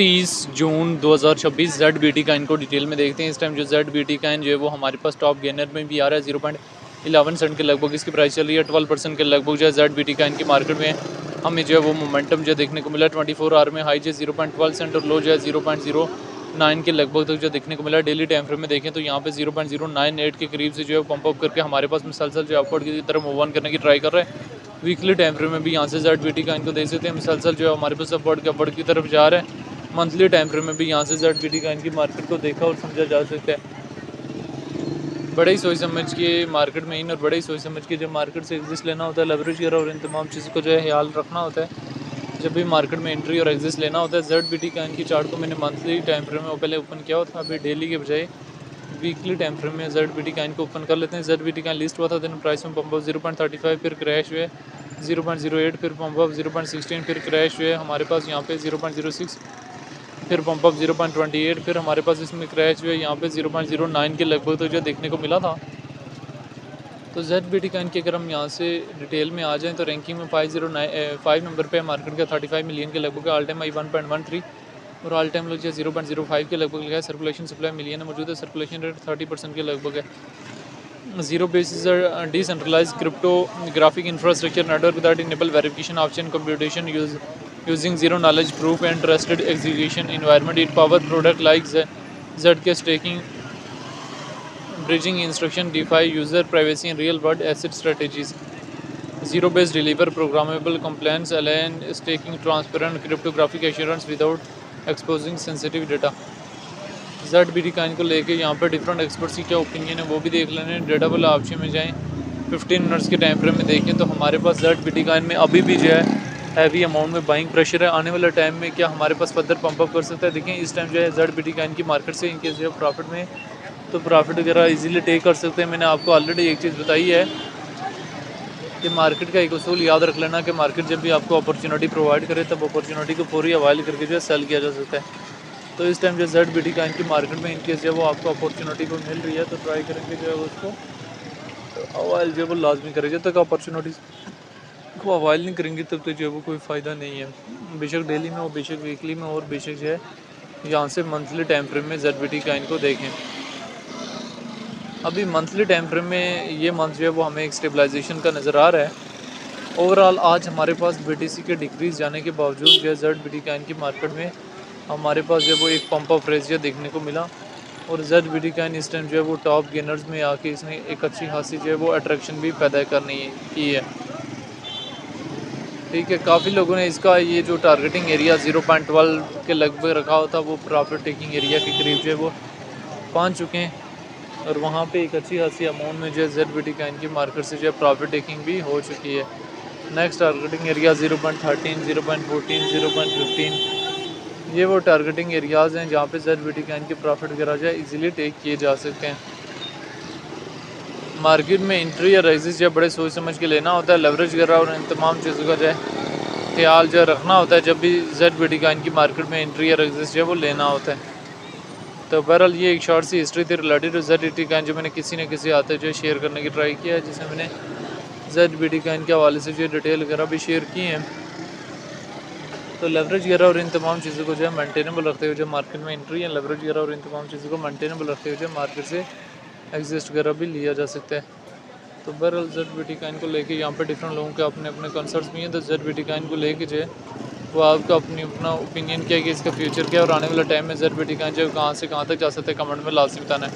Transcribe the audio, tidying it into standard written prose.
30 जून 2026 Z B T का इनको detail में देखते हैं। इस टाइम जो जेड बी टी का जो है वो हमारे पास टॉप गेनर में भी आ रहा है 0.11 के लगभग इसकी प्राइस चल रही है। 12% के लगभग जो है जेड बी टी का इनकी मार्केट में हमें जो है वो मोमेंटम जो देखने को मिला। 24 आवर में हाई जो 0.12 और लो जो है 0.09 के लगभग तक जो देखने को मिला। डेली टाइम फ्रेम में देखें तो यहाँ पे 0.098 के करीब से जो है पंप अप करके हमारे पास मुसलसल जो अपवर्ड की तरफ मूव ऑन करने की ट्राई कर रहे हैं। वीकली टाइम फ्रेम में भी यहाँ से जेड बी टी का इनको देख सकते हैं मुसलसल जो है हमारे पास अपवर्ड की तरफ जा रहा है। मंथली टाइम फ्रेम में भी यहाँ से जेड बी टी का इनकी मार्केट को देखा और समझा जा सकता है। बड़े ही सोच समझ के मार्केट में इन और बड़े ही सोच समझ के जब मार्केट से एग्जिस्ट लेना होता है, लेवरेज करा और इन तमाम चीज़ों को जो है ख्याल रखना होता है जब भी मार्केट में एंट्री और एग्जिस्ट लेना होता है। जेड बी टी का इनकी चार्ट को मैंने मंथली टाइम फ्रेम में पहले ओपन किया था, अभी डेली के बजाय वीकली टाइम फ्रेम में जेड बी टी का इनको ओपन कर लेते हैं। जेड बी टी का लिस्ट हुआ था दिन प्राइस में पंप 0.35 फिर क्रैश हुए 0.08 फिर पंप 0.16 फिर क्रैश हुए हमारे पास यहाँ पे 0.06 फिर पंप अप 0.28 फिर हमारे पास इसमें क्रैश हुए यहाँ पे 0.09 के लगभग तो जो देखने को मिला था। तो जेड बी टी का इनके अगर हम यहाँ से डिटेल में आ जाएं तो रैंकिंग में 5 नंबर पे मार्केट का 35 मिलियन के लगभग ऑल टाइम आई 1.13 और ऑल टाइम लो जो 0.05 के लगभग लगा है। सर्कुलेशन सप्लाई मिलियन है मौजूद है। सर्कुलेशन रेट 30% के लगभग है। Zero basis decentralised cryptographic infrastructure network that enable verification off chain computation using zero knowledge proof and trusted execution environment. It power product like Zk staking, bridging instruction, DeFi, user privacy and real world asset strategies. Zero based deliver programmable compliance, align staking, transparent cryptographic assurance without exposing sensitive data. Z B T का इनको लेके यहाँ पर different experts की क्या opinion है वो भी देख लेने। डेटाबल ऑप्शन में जाएँ 15 मिनट्स के टाइम फ्रेम में देखें तो हमारे पास जेड बी टी का इनमें अभी भी जो है हैवी अमाउंट में बाइंग प्रेशर है। आने वाले टाइम में क्या हमारे पास फर्दर पंप अप कर सकता है। देखें इस टाइम जो है जेड बी टी का इनकी मार्केट से इनके जो प्रॉफिट में तो प्रॉफिट वगैरह इजीली टेक कर सकते हैं। मैंने आपको ऑलरेडी एक चीज़ बताई है कि मार्केट का एक उसूल याद रख लेना कि मार्केट जब भी आपको अपॉर्चुनिटी प्रोवाइड करे तब अपॉर्चुनिटी को पूरी अवाइल करके जो है सेल किया जा सकता है। तो इस टाइम जो जेड बी टी का इनकी मार्केट में इनकेस जो वो आपको अपॉर्चुनिटी को मिल रही है तो ट्राई करेंगे जो है उसको अवाइल जो है वो लाजमी करें। जब तक अपॉर्चुनिटी को अवाइल नहीं करेंगे तब तो जो है वो कोई फ़ायदा नहीं है। बेशक डेली में हो बेशक वीकली में और बेशक जो है यहाँ से मंथली टाइम फ्रेम में जेड बी टी का इनको देखें। अभी मंथली टाइम फ्रेम में ये मंथ जो है वो हमें एक स्टेबलाइजेशन का नज़र आ रहा है। ओवरऑल आज हमारे पास बी टी सी के डिक्रीज़ जाने के बावजूद जो है जेड बी टी का इनकी मार्केट में हमारे पास जो है वो एक पंप ऑफ रेस देखने को मिला और जेड बी टी का इस टाइम जो है वो टॉप गेनर्स में आके इसने एक अच्छी खासी जो है वो अट्रैक्शन भी पैदा करनी की है। ठीक है, काफ़ी लोगों ने इसका ये जो टारगेटिंग एरिया 0.12 के लगभग रखा होता वो प्रॉफिट टेकिंग एरिया के करीब जो है वो पहुंच चुके हैं और वहाँ पे एक अच्छी खासी अमाउंट में जो है जेड बी टी का इनकी मार्केट से जो है प्रॉफिट टेकिंग भी हो चुकी है। नेक्स्ट टारगेटिंग एरिया 0.13, 0.14, 0.15 ये वो टारगेटिंग एरियाज़ हैं जहाँ पे जेड बी टी का इनके प्रॉफिट वगैरह जो है ईजिली टेक किए जा सकते हैं। मार्केट में इंट्री या एग्जिट जो बड़े सोच समझ के लेना होता है। लेवरेज वगैरह और इन तमाम चीज़ों का जो है ख्याल जो रखना होता है जब भी जेड बी टी का इनकी मार्केट में इंट्री या एग्जिट जो है वो लेना होता है। तो बहरहाल ये एक शॉर्ट सी हिस्ट्री थी रिलेटेड जेड बी टी का जो मैंने किसी न किसी आते जो शेयर करने की ट्राई किया है, जिसमें मैंने जेड बी टी का इनके हवाले से जो डिटेल वगैरह भी शेयर की हैं। तो लेवरेज वगैरह और इन तमाम चीज़ों को जो है मेंटेनेबल रखते हुए जो मार्केट में इंट्री या लेवरेज वगैरह और इन तमाम चीज़ों को मेंटेनेबल रखते हुए जो मार्केट से एग्जिस्ट वगैरह भी लिया जा सकता है। तो बहरहाल जेड बी टी का इनको लेके यहाँ पे डिफरेंट लोगों के अपने अपने कंसर्ट्स भी हैं। तो जेड बी टी का इनको लेके जो है वो आपका अपना ओपिनियन क्या है कि इसका फ्यूचर क्या है और आने वाले टाइम में जेड बी टी का जो कहाँ से कहाँ तक जा सकता है कमेंट में लाजमी बताना है।